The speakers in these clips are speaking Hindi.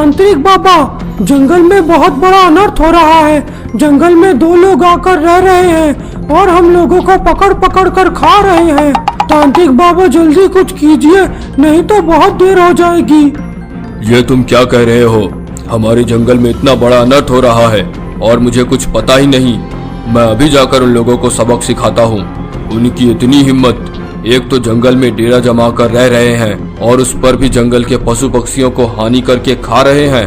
तांत्रिक बाबा, जंगल में बहुत बड़ा अनर्थ हो रहा है। जंगल में 2 लोग आकर रह रहे हैं और हम लोगों को पकड़ पकड़ कर खा रहे हैं। तांत्रिक बाबा जल्दी कुछ कीजिए, नहीं तो बहुत देर हो जाएगी। ये तुम क्या कह रहे हो? हमारे जंगल में इतना बड़ा अनर्थ हो रहा है और मुझे कुछ पता ही नहीं। मैं अभी जाकर उन लोगों को सबक सिखाता हूँ। उनकी इतनी हिम्मत, एक तो जंगल में डेरा जमा कर रह रहे हैं और उस पर भी जंगल के पशु पक्षियों को हानि करके खा रहे हैं।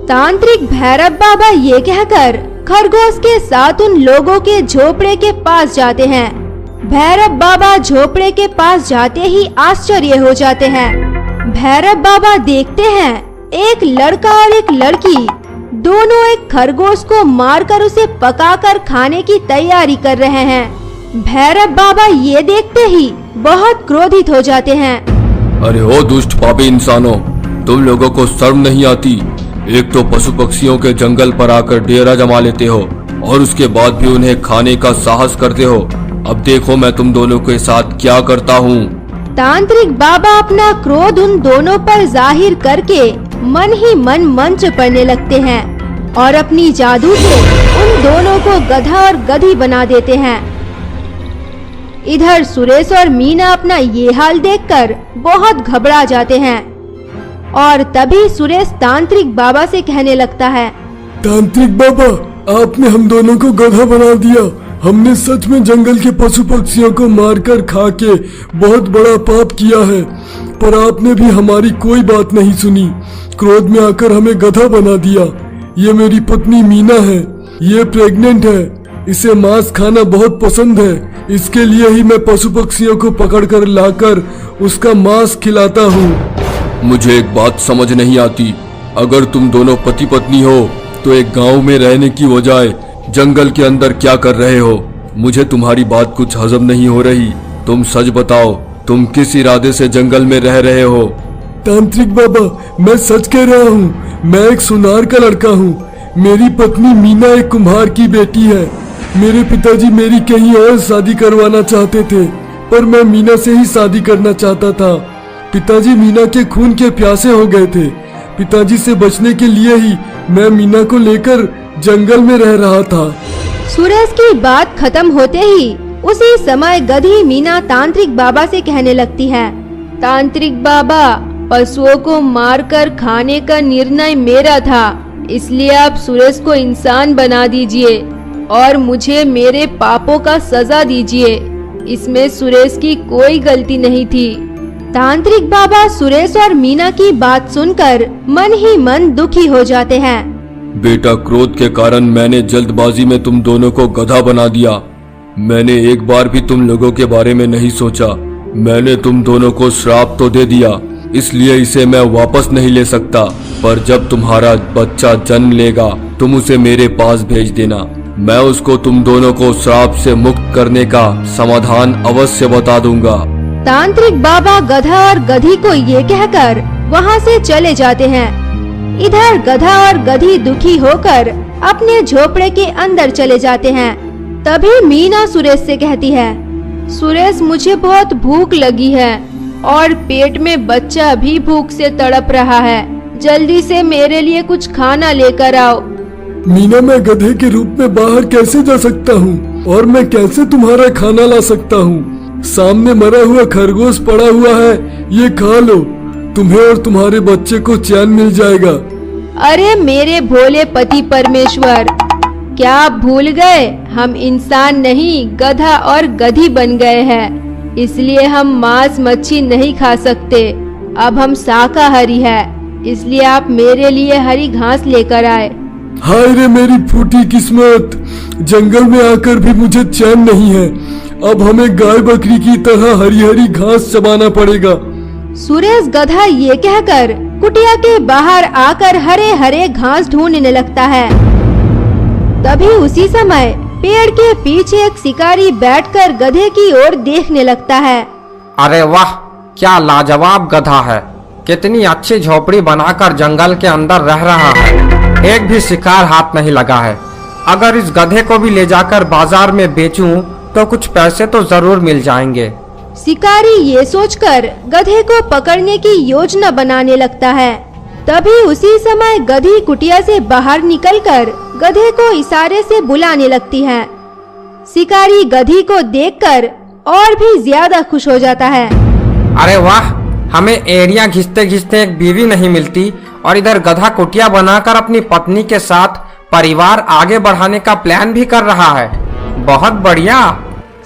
तांत्रिक भैरव बाबा ये कहकर खरगोश के साथ उन लोगों के झोपड़े के पास जाते हैं। भैरव बाबा झोपड़े के पास जाते ही आश्चर्य हो जाते हैं। भैरव बाबा देखते हैं एक लड़का और एक लड़की दोनों एक खरगोश को मारकर उसे पकाकर खाने की तैयारी कर रहे हैं। भैरव बाबा ये देखते ही बहुत क्रोधित हो जाते हैं। अरे ओ दुष्ट पापी इंसानों, तुम लोगों को शर्म नहीं आती? एक तो पशु पक्षियों के जंगल पर आकर डेरा जमा लेते हो और उसके बाद भी उन्हें खाने का साहस करते हो। अब देखो मैं तुम दोनों के साथ क्या करता हूँ। तांत्रिक बाबा अपना क्रोध उन दोनों पर जाहिर करके मन ही मन मंच पढ़ने लगते हैं और अपनी जादू से उन दोनों को गधा और गधी बना देते हैं। इधर सुरेश और मीना अपना ये हाल देखकर बहुत घबरा जाते हैं और तभी सुरेश तांत्रिक बाबा से कहने लगता है, तांत्रिक बाबा, आपने हम दोनों को गधा बना दिया। हमने सच में जंगल के पशु पक्षियों को मारकर खा के बहुत बड़ा पाप किया है, पर आपने भी हमारी कोई बात नहीं सुनी। क्रोध में आकर हमें गधा बना दिया। ये मेरी पत्नी मीना है, ये प्रेग्नेंट है, इसे मांस खाना बहुत पसंद है। इसके लिए ही मैं पशु पक्षियों को पकड़कर लाकर उसका मांस खिलाता हूँ। मुझे एक बात समझ नहीं आती, अगर तुम दोनों पति पत्नी हो तो एक गांव में रहने की बजाय जंगल के अंदर क्या कर रहे हो? मुझे तुम्हारी बात कुछ हजम नहीं हो रही। तुम सच बताओ, तुम किस इरादे से जंगल में रह रहे हो? तांत्रिक बाबा, मैं सच कह रहा हूँ। मैं एक सुनार का लड़का हूँ। मेरी पत्नी मीना एक कुम्हार की बेटी है। मेरे पिताजी मेरी कहीं और शादी करवाना चाहते थे, पर मैं मीना से ही शादी करना चाहता था। पिताजी मीना के खून के प्यासे हो गए थे। पिताजी से बचने के लिए ही मैं मीना को लेकर जंगल में रह रहा था। सुरेश की बात खत्म होते ही उसी समय गधी मीना तांत्रिक बाबा से कहने लगती है, तांत्रिक बाबा, पशुओं को मारकर खाने का निर्णय मेरा था, इसलिए आप सुरेश को इंसान बना दीजिए और मुझे मेरे पापों का सजा दीजिए। इसमें सुरेश की कोई गलती नहीं थी। तांत्रिक बाबा सुरेश और मीना की बात सुनकर मन ही मन दुखी हो जाते हैं। बेटा, क्रोध के कारण मैंने जल्दबाजी में तुम दोनों को गधा बना दिया। मैंने एक बार भी तुम लोगों के बारे में नहीं सोचा। मैंने तुम दोनों को श्राप तो दे दिया, इसलिए इसे मैं वापस नहीं ले सकता, पर जब तुम्हारा बच्चा जन्म लेगा तुम उसे मेरे पास भेज देना। मैं उसको तुम दोनों को श्राप से मुक्त करने का समाधान अवश्य बता दूंगा। तांत्रिक बाबा गधा और गधी को ये कहकर वहाँ से चले जाते हैं। इधर गधा और गधी दुखी होकर अपने झोपड़े के अंदर चले जाते हैं। तभी मीना सुरेश से कहती है, सुरेश, मुझे बहुत भूख लगी है और पेट में बच्चा भी भूख से तड़प रहा है। जल्दी से मेरे लिए कुछ खाना लेकर आओ। मीना, मैं गधे के रूप में बाहर कैसे जा सकता हूँ और मैं कैसे तुम्हारा खाना ला सकता हूँ? सामने मरा हुआ खरगोश पड़ा हुआ है, ये खा लो। तुम्हें और तुम्हारे बच्चे को चैन मिल जाएगा। अरे मेरे भोले पति परमेश्वर, क्या आप भूल गए हम इंसान नहीं गधा और गधी बन गए हैं, इसलिए हम मांस मच्छी नहीं खा सकते। अब हम शाकाहारी है, इसलिए आप मेरे लिए हरी घास लेकर आए। हाय रे मेरी फूटी किस्मत, जंगल में आकर भी मुझे चैन नहीं है। अब हमें गाय बकरी की तरह हरी हरी घास चबाना पड़ेगा। सुरेश गधा ये कहकर कुटिया के बाहर आकर हरे हरे घास ढूंढने लगता है। तभी उसी समय पेड़ के पीछे एक शिकारी बैठकर गधे की ओर देखने लगता है। अरे वाह, क्या लाजवाब गधा है। कितनी अच्छी झोपड़ी बनाकर जंगल के अंदर रह रहा है। एक भी शिकार हाथ नहीं लगा है। अगर इस गधे को भी ले जाकर बाजार में बेचूं तो कुछ पैसे तो जरूर मिल जाएंगे। शिकारी ये सोचकर गधे को पकड़ने की योजना बनाने लगता है। तभी उसी समय गधी कुटिया से बाहर निकलकर गधे को इशारे से बुलाने लगती है। शिकारी गधी को देखकर और भी ज्यादा खुश हो जाता है। अरे वाह, हमें एड़ियां घिसते घिसते एक बीवी नहीं मिलती और इधर गधा कुटिया बनाकर अपनी पत्नी के साथ परिवार आगे बढ़ाने का प्लान भी कर रहा है। बहुत बढ़िया।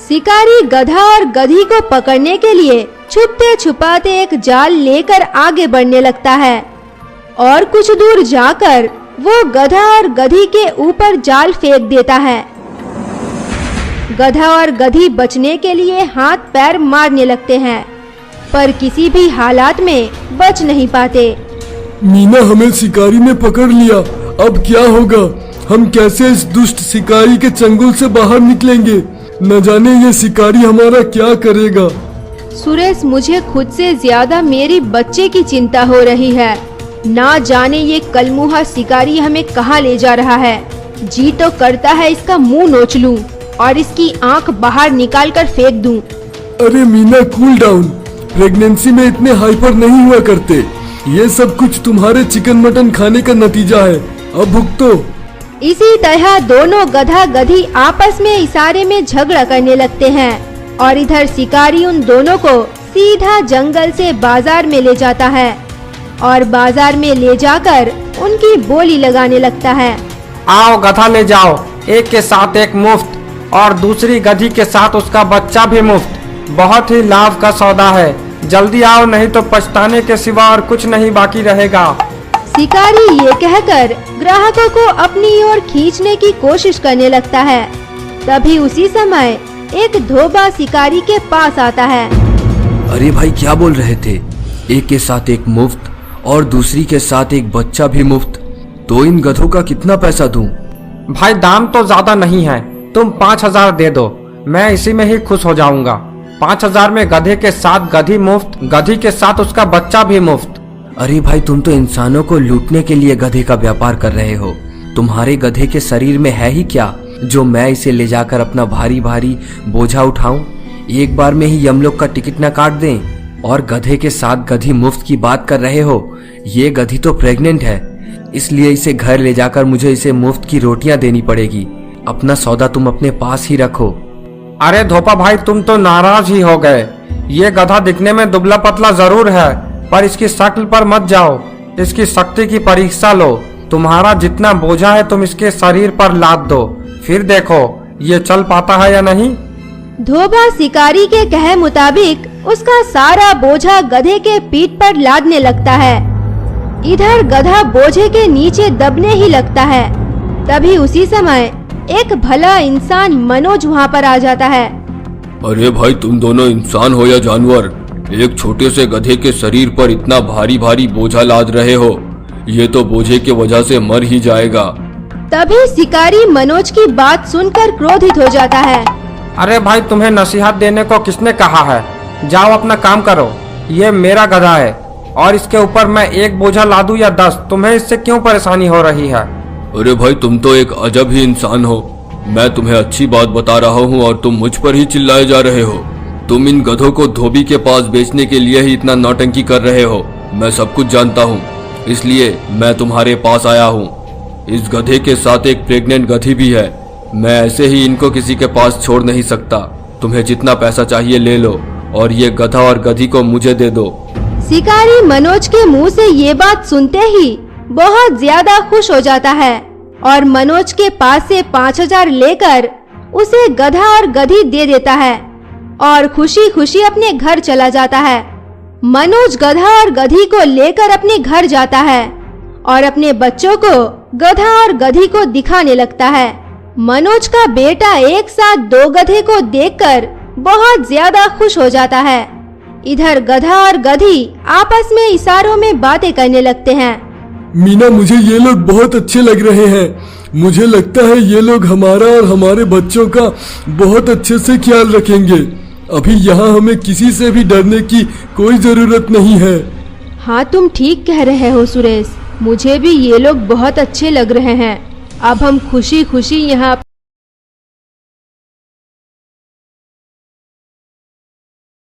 शिकारी गधा और गधी को पकड़ने के लिए छुपते छुपाते एक जाल लेकर आगे बढ़ने लगता है और कुछ दूर जाकर वो गधा और गधी के ऊपर जाल फेंक देता है। गधा और गधी बचने के लिए हाथ पैर मारने लगते हैं, पर किसी भी हालात में बच नहीं पाते। मीना, हमें शिकारी ने पकड़ लिया। अब क्या होगा? हम कैसे इस दुष्ट शिकारी के चंगुल से बाहर निकलेंगे? न जाने ये शिकारी हमारा क्या करेगा। सुरेश, मुझे खुद से ज्यादा मेरी बच्चे की चिंता हो रही है। ना जाने ये कलमुहा शिकारी हमें कहाँ ले जा रहा है। जी तो करता है इसका मुंह नोच लूं और इसकी आंख बाहर निकाल कर फेंक दूं। अरे मीना, कूल डाउन। प्रेगनेंसी में इतने हाइपर नहीं हुआ करते। ये सब कुछ तुम्हारे चिकन मटन खाने का नतीजा है। अब भुगतो। इसी तरह दोनों गधा गधी आपस में इशारे में झगड़ा करने लगते हैं और इधर शिकारी उन दोनों को सीधा जंगल से बाजार में ले जाता है और बाजार में ले जाकर उनकी बोली लगाने लगता है। आओ गधा ले जाओ, एक के साथ एक मुफ्त और दूसरी गधी के साथ उसका बच्चा भी मुफ्त। बहुत ही लाभ का सौदा है। जल्दी आओ, नहीं तो पछताने के सिवा और कुछ नहीं बाकी रहेगा। शिकारी ये कहकर ग्राहकों को अपनी ओर खींचने की कोशिश करने लगता है। तभी उसी समय एक धोबा शिकारी के पास आता है। अरे भाई, क्या बोल रहे थे? एक के साथ एक मुफ्त और दूसरी के साथ एक बच्चा भी मुफ्त। तो इन गधों का कितना पैसा दूं? भाई, दाम तो ज्यादा नहीं है, तुम 5,000 दे दो, मैं इसी में ही खुश हो जाऊंगा। 5,000 में गधे के साथ गधी मुफ्त, गधी के साथ उसका बच्चा भी मुफ्त। अरे भाई, तुम तो इंसानों को लूटने के लिए गधे का व्यापार कर रहे हो। तुम्हारे गधे के शरीर में है ही क्या जो मैं इसे ले जाकर अपना भारी भारी बोझा उठाऊं? एक बार में ही यमलोक का टिकट न काट दें। और गधे के साथ गधी मुफ्त की बात कर रहे हो? ये गधी तो प्रेग्नेंट है, इसलिए इसे घर ले जाकर मुझे इसे मुफ्त की रोटियां देनी पड़ेगी। अपना सौदा तुम अपने पास ही रखो। अरे धोपा भाई, तुम तो नाराज ही हो गए। ये गधा दिखने में दुबला पतला जरूर है, पर इसकी शक्ल पर मत जाओ। इसकी शक्ति की परीक्षा लो। तुम्हारा जितना बोझा है तुम इसके शरीर पर लाद दो, फिर देखो ये चल पाता है या नहीं। धोबा शिकारी के कहे मुताबिक उसका सारा बोझा गधे के पीठ पर लादने लगता है। इधर गधा बोझे के नीचे दबने ही लगता है। तभी उसी समय एक भला इंसान मनोज वहाँ पर आ जाता है। अरे भाई, तुम दोनों इंसान हो या जानवर? एक छोटे से गधे के शरीर पर इतना भारी भारी बोझा लाद रहे हो। ये तो बोझे के वजह से मर ही जाएगा। तभी शिकारी मनोज की बात सुनकर क्रोधित हो जाता है। अरे भाई, तुम्हें नसीहत देने को किसने कहा है? जाओ अपना काम करो। ये मेरा गधा है और इसके ऊपर मैं एक बोझा लादूं या 10, तुम्हें इससे क्यों परेशानी हो रही है? अरे भाई, तुम तो एक अजब ही इंसान हो। मैं तुम्हें अच्छी बात बता रहा हूँ और तुम मुझ पर ही चिल्लाए जा रहे हो। तुम इन गधों को धोबी के पास बेचने के लिए ही इतना नौटंकी कर रहे हो। मैं सब कुछ जानता हूँ, इसलिए मैं तुम्हारे पास आया हूँ। इस गधे के साथ एक प्रेग्नेंट गधी भी है। मैं ऐसे ही इनको किसी के पास छोड़ नहीं सकता। तुम्हें जितना पैसा चाहिए ले लो और ये गधा और गधी को मुझे दे दो। शिकारी मनोज के मुंह से ये बात सुनते ही बहुत ज्यादा खुश हो जाता है और मनोज के पास से 5,000 लेकर उसे गधा और गधी दे देता है और खुशी खुशी अपने घर चला जाता है। मनोज गधा और गधी को लेकर अपने घर जाता है और अपने बच्चों को गधा और गधी को दिखाने लगता है। मनोज का बेटा एक साथ 2 गधे को देखकर बहुत ज्यादा खुश हो जाता है। इधर गधा और गधी आपस में इशारों में बातें करने लगते हैं। मीना, मुझे ये लोग बहुत अच्छे लग रहे हैं। मुझे लगता है ये लोग हमारा और हमारे बच्चों का बहुत अच्छे से ख्याल रखेंगे। अभी यहाँ हमें किसी से भी डरने की कोई जरूरत नहीं है। हाँ, तुम ठीक कह रहे हो सुरेश। मुझे भी ये लोग बहुत अच्छे लग रहे हैं। अब हम खुशी खुशी यहाँ